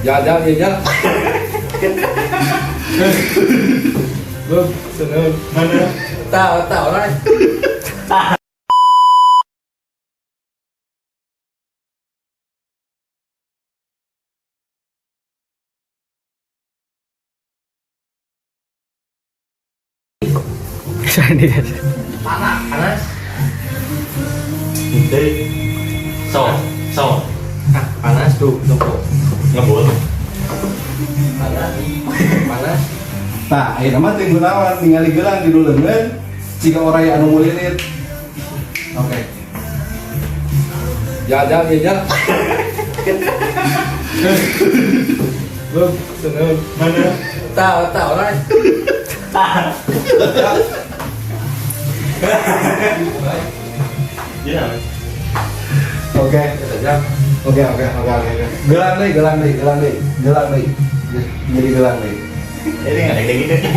Jangan ya. Belum, seneng. Mana? Tahu orang. Panas. So. Panas tuh, tunggu. Ngebul. Panas. Nah, akhirnya mah tinggal nawan ningali gelang di leungeun jika orang yang anu mulilit. Oke. Jangan ya. Belum, seneng. Mana? Tahu orang. Iya. Oke. Oke. Gelang deh. Jadi gelang deh. Ini nggak ada gitu. Ya.